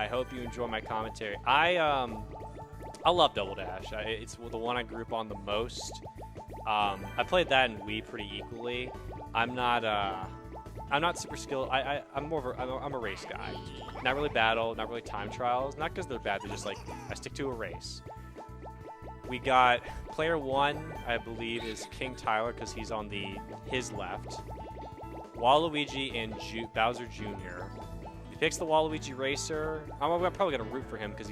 I hope you enjoy my commentary. I love Double Dash. It's the one I grew up on the most. I played that and Wii pretty equally. I'm not super skilled. I'm more of I'm a race guy. Not really battle, not really time trials. Not because they're bad. They're just like I stick to a race. We got player 1, I believe, is KingTyler because he's on his left. Waluigi and Bowser Jr. He picks the Waluigi racer. I'm probably gonna root for him because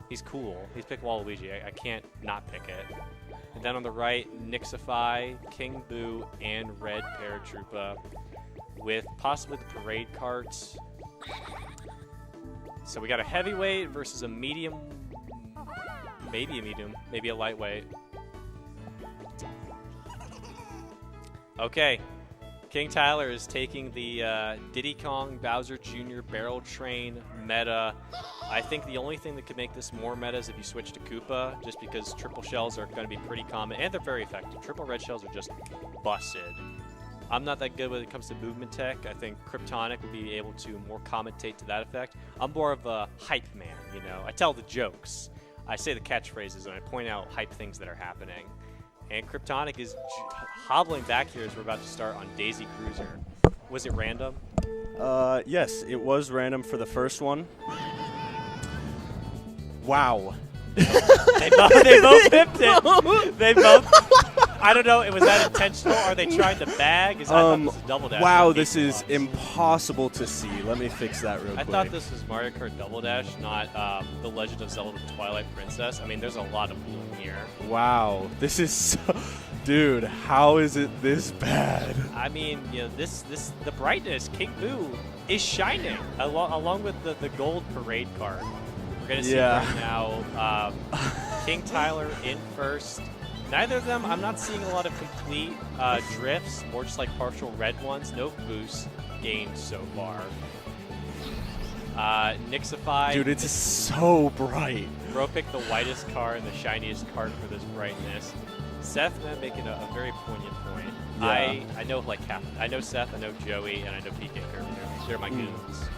he's cool. He's picked Waluigi. I can't not pick it. And then on the right, nixafye, King Boo, and Red Paratroopa, with possibly the parade carts. So we got a heavyweight versus a medium, maybe a medium, maybe a lightweight. Okay, KingTyler is taking the Diddy Kong Bowser Jr. Barrel Train meta. I think the only thing that could make this more meta is if you switch to Koopa, just because triple shells are going to be pretty common, and they're very effective. Triple red shells are just busted. I'm not that good when it comes to movement tech. I think Kryptonic will be able to more commentate to that effect. I'm more of a hype man, you know. I tell the jokes. I say the catchphrases, and I point out hype things that are happening. And Kryptonic is hobbling back here as we're about to start on Daisy Cruiser. Was it random? Yes, it was random for the first one. Wow. They both pipped it. They both. I don't know. Was that intentional? Are they trying to bag? I thought this was Double Dash. Wow, this is impossible to see. Let me fix that real quick. I thought this was Mario Kart Double Dash, not The Legend of Zelda: Twilight Princess. I mean, there's a lot of blue in here. Wow, this is so... Dude, how is it this bad? I mean, you know, the brightness, King Boo is shining along with the gold parade card. We're gonna see right now. KingTyler in first. Neither of them, I'm not seeing a lot of complete drifts, more just like partial red ones. No boost gained so far. nixafye. Dude, it's so bright. Bro picked the whitest car and the shiniest card for this brightness. Seth making a very poignant point. Yeah. I know like I know Seth, I know Joey, and I know PK. They're my goons.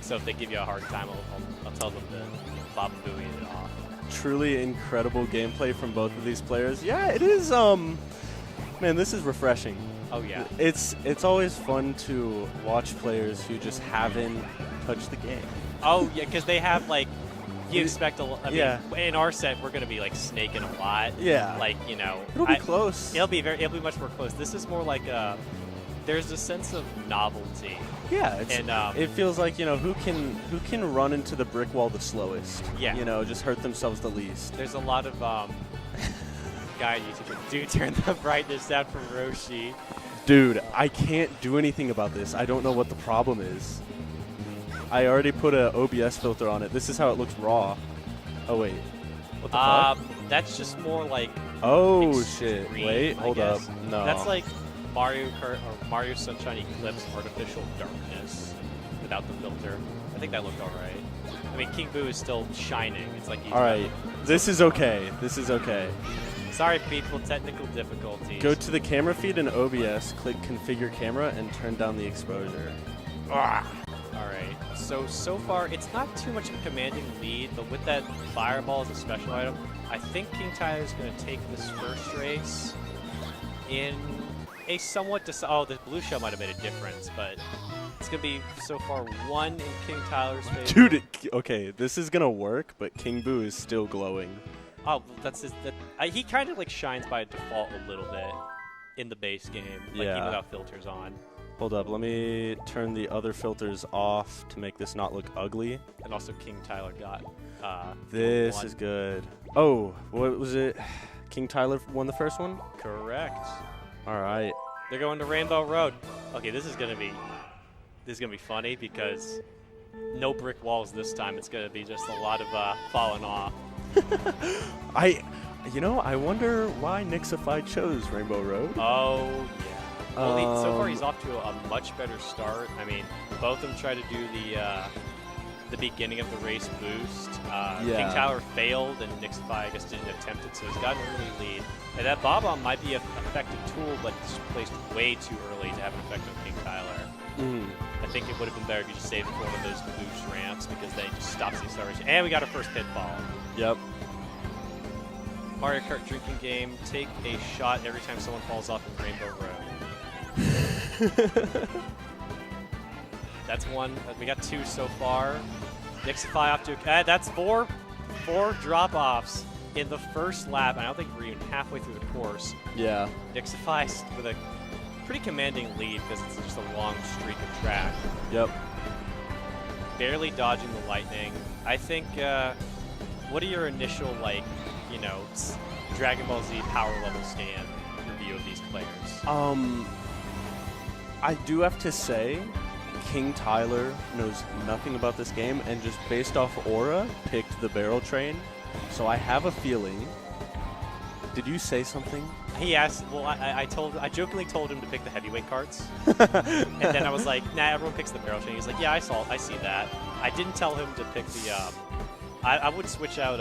So if they give you a hard time, I'll tell them to bob and buoy it off. Truly incredible gameplay from both of these players. Yeah, it is. Man, this is refreshing. Oh yeah. It's always fun to watch players who just haven't touched the game. Oh yeah, because they have like. You expect a lot. I mean, in our set, we're going to be like snaking a lot. Yeah. Like, you know. It'll be close. It'll be much more close. This is more like there's a sense of novelty. Yeah. And it feels like, you know, who can run into the brick wall the slowest. Yeah. You know, just hurt themselves the least. There's a lot of guy YouTuber. Dude, turn the brightness down for Roshi. Dude, I can't do anything about this. I don't know what the problem is. I already put an OBS filter on it. This is how it looks raw. Oh, wait. What the fuck? That's just more like... Oh, shit. Wait, hold up. No. That's like Mario Kart or Mario Sunshine Eclipse Artificial Darkness without the filter. I think that looked all right. I mean, King Boo is still shining. It's like he's... All right. This is okay. This is okay. Sorry, people. Technical difficulties. Go to the camera feed in OBS, click Configure Camera, and turn down the exposure. Ah. All right, so far, it's not too much of a commanding lead, but with that fireball as a special item, I think KingTyler is going to take this first race in a somewhat... oh, the blue shell might have made a difference, but it's going to be, so far, one in KingTyler's favor. Dude, okay, this is going to work, but King Boo is still glowing. Oh, that's his... he kind of, like, shines by default a little bit in the base game, like, even without filters on. Hold up, let me turn the other filters off to make this not look ugly. And also KingTyler got this is good. Oh, what was it? KingTyler won the first one? Correct. All right. They're going to Rainbow Road. Okay, this is gonna be funny because no brick walls this time. It's gonna be just a lot of falling off. You know, I wonder why nixafye chose Rainbow Road. Oh yeah. Well, so far he's off to a much better start. I mean, both of them try to do the beginning of the race boost. KingTyler failed, and nixafye, I guess, didn't attempt it, so he's got an early lead. And that Bob-omb might be an effective tool, but it's placed way too early to have an effect on KingTyler. I think it would have been better if you just saved it for one of those boost ramps because then it just stops the acceleration. And we got our first pitfall. Yep. Mario Kart drinking game. Take a shot every time someone falls off in Rainbow Road. That's one. We got 2 so far. nixafye off to that's 4 drop-offs in the first lap. I don't think we're even halfway through the course. Yeah. nixafye with a pretty commanding lead because it's just a long streak of track. Yep. Barely dodging the lightning. I think, what are your initial, like, you know, Dragon Ball Z power level stand review of these players? I do have to say, KingTyler knows nothing about this game and just based off aura picked the barrel train. So I have a feeling. Did you say something? He asked. Well, I jokingly told him to pick the heavyweight carts, and then I was like, "Nah, everyone picks the barrel train." He's like, "Yeah, I see that." I didn't tell him to pick the. I would switch out.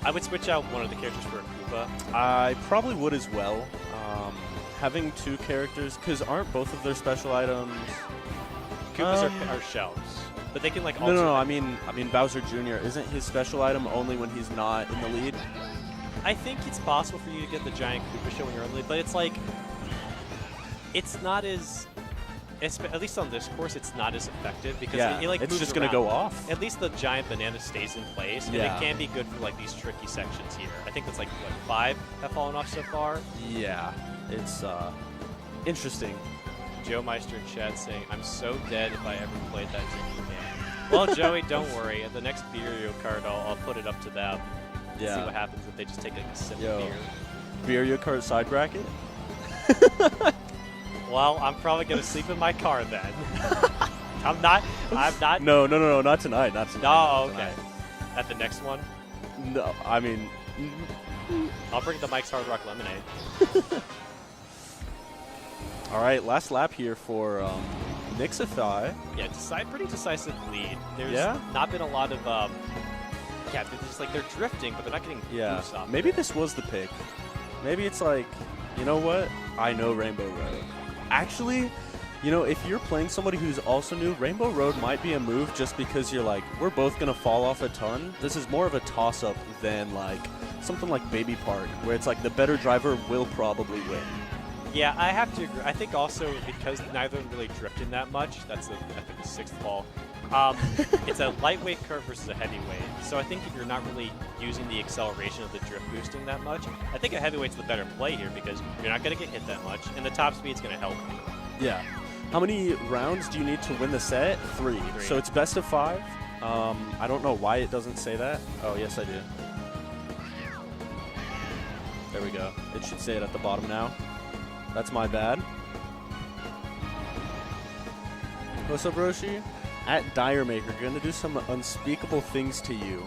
I would switch out one of the characters for a Koopa. I probably would as well. Having 2 characters, because aren't both of their special items? Koopas are shells, but they can like. No. I mean Bowser Jr. Isn't his special item only when he's not in the lead? I think it's possible for you to get the giant Koopa show when you're in the lead, but it's like, it's not as, at least on this course, it's not as effective because it like it's moves just going to go off. At least the giant banana stays in place, and it can be good for like these tricky sections here. I think it's like, what, 5 have fallen off so far? Yeah, it's interesting. Joe Meister in chat saying, I'm so dead if I ever played that drinking game. Well, Joey, don't worry. At the next Mario Kart, I'll put it up to them. Yeah. See what happens if they just take like a sip of beer. Mario Kart side bracket? Well, I'm probably going to sleep in my car then. I'm not. No, not tonight. Not tonight. Oh, okay. At the next one? No, I mean. I'll bring the Mike's Hard Rock Lemonade. All right, last lap here for nixafye. Yeah, pretty decisive lead. There's not been a lot of. They're just like they're drifting, but they're not getting boost off. Maybe this was the pick. Maybe it's like, you know what? I know Rainbow Road. Actually, you know, if you're playing somebody who's also new, Rainbow Road might be a move just because you're like, we're both going to fall off a ton. This is more of a toss-up than like something like Baby Park, where it's like the better driver will probably win. Yeah, I have to agree. I think also because neither of them really drifting that much, that's I think the 6th fall. It's a lightweight curve versus a heavyweight. So I think if you're not really using the acceleration of the drift boosting that much, I think a heavyweight's the better play here because you're not going to get hit that much, and the top speed's going to help you. Yeah. How many rounds do you need to win the set? 3. So it's best of 5. I don't know why it doesn't say that. Oh, yes, I do. There we go. It should say it at the bottom now. That's my bad. What's up, Roshi? At Dire Maker, going to do some unspeakable things to you.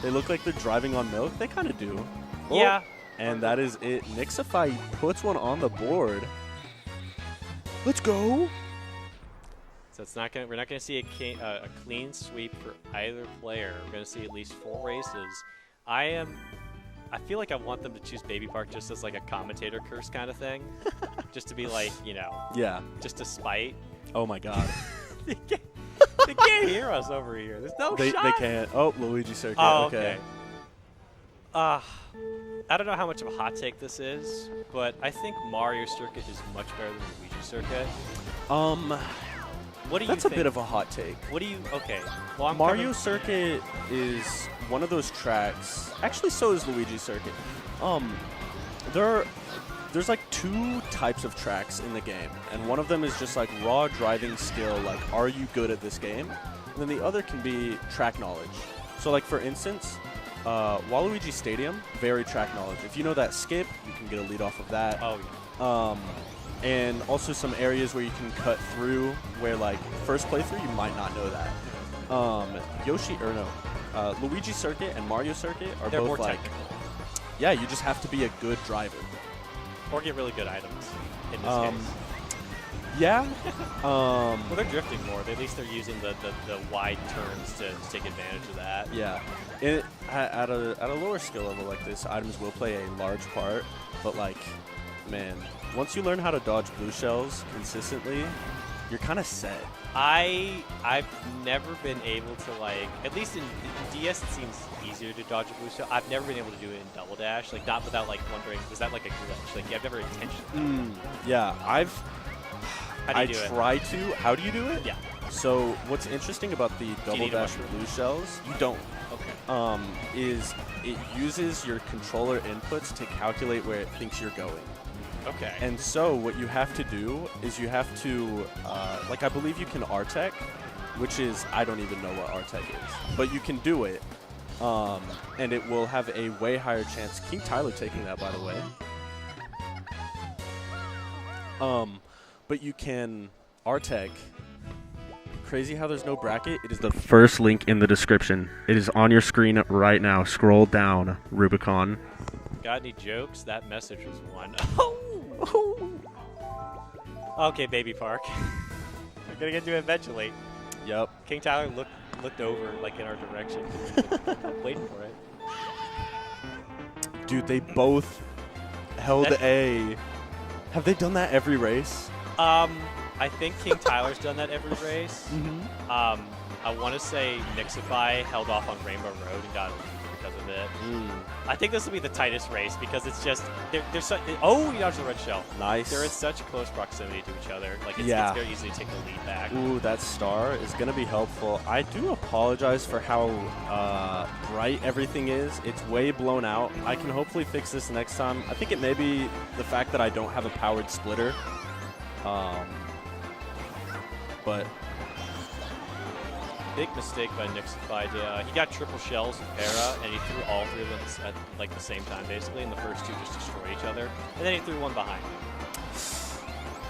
They look like they're driving on milk. They kind of do. Oh, yeah. And that is it. nixafye puts one on the board. Let's go. So it's not gonna. We're not going to see a clean sweep for either player. We're going to see at least 4 races. I feel like I want them to choose Baby Park just as like a commentator curse kind of thing, just to be like, you know, just to spite. Oh my God. They can't hear us over here. There's no shot. They can't. Oh, Luigi Circuit. Oh, okay. I don't know how much of a hot take this is, but I think Mario Circuit is much better than Luigi Circuit. What do you That's think? a bit of a hot take. What do you... Okay. Well, Mario Circuit is one of those tracks. Actually, so is Luigi Circuit. There's like 2 types of tracks in the game, and one of them is just like raw driving skill, like are you good at this game? And then the other can be track knowledge. So like for instance, Waluigi Stadium, very track knowledge. If you know that skip, you can get a lead off of that. Oh yeah. And also some areas where you can cut through, where like first playthrough you might not know that. Luigi Circuit and Mario Circuit are They're both more like, technical. Yeah, you just have to be a good driver. Or get really good items in this case. Yeah. Well, they're drifting more. At least they're using the wide turns to take advantage of that. Yeah. At a lower skill level like this, items will play a large part, but like man, once you learn how to dodge blue shells consistently, you're kind of set. I've never been able to, like, at least in DS it seems easier to dodge a blue shell. I've never been able to do it in Double Dash, like not without like wondering, was that like a glitch? Like, yeah, I've never intentionally. Yeah, How do you do it? try to. How do you do it? Yeah. So what's interesting about the Double Dash blue shells, you don't. Okay. Is it uses your controller inputs to calculate where it thinks you're going. Okay. And so what you have to do is you have to, like I believe you can RTech, which is, I don't even know what RTech is, but you can do it, and it will have a way higher chance. KingTyler taking that, by the way. But you can RTech. Crazy how there's no bracket. It is the first link in the description. It is on your screen right now. Scroll down, Rubicon. Got any jokes? That message was one. Okay, Baby Park. We're gonna get to it eventually. Yep. KingTyler looked over like in our direction. I'm waiting for it. Dude, they both held A. Have they done that every race? I think KingTyler's done that every race. I want to say nixafye held off on Rainbow Road and got because of it. I think this will be the tightest race because it's just they're so. Oh, you dodged the red shell. Nice. They're in such close proximity to each other. Like it's very easy to take the lead back. Ooh, that star is going to be helpful. I do apologize for how bright everything is. It's way blown out. I can hopefully fix this next time. I think it may be the fact that I don't have a powered splitter. But big mistake by nixafye. He got triple shells in para, and he threw all three of them at like the same time, basically, and the first two just destroyed each other. And then he threw one behind.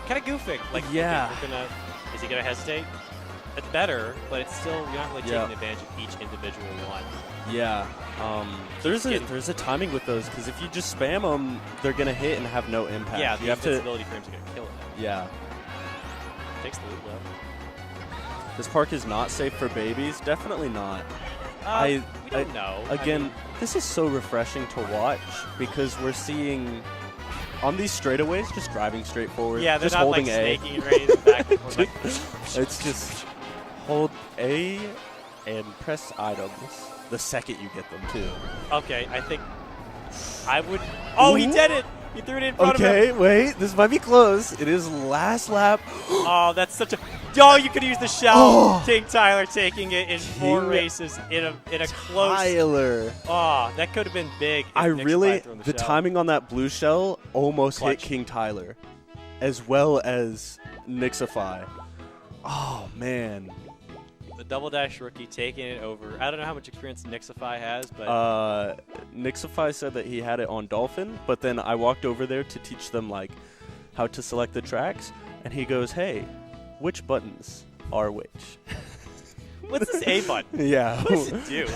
Kind of goofing. Like, yeah. Okay, is he gonna hesitate? It's better, but it's still you're not really taking advantage of each individual one. Yeah. There's a timing with those because if you just spam them, they're gonna hit and have no impact. Yeah, the invincibility frames are gonna kill it. Yeah. Takes the lead though. This park is not safe for babies. Definitely not. We don't know. Again, this is so refreshing to watch because we're seeing on these straightaways just driving straight forward. Yeah, they're just not holding like A. snaking and raising back and forth. Like, it's just hold A and press items the second you get them too. Okay, I think I would. Oh, he did it! He threw it in front of him. Okay, wait. This might be close. It is last lap. Oh, that's such a. Oh, you could use the shell. Oh. KingTyler taking it in 4 races in a close. Tyler. Oh, that could have been big. I really the timing on that blue shell almost hit KingTyler, as well as nixafye. Oh man. The Double Dash rookie taking it over. I don't know how much experience nixafye has, but nixafye said that he had it on Dolphin, but then I walked over there to teach them like how to select the tracks, and he goes, "Hey, which buttons are which?" What's this A button? Yeah. What does it do?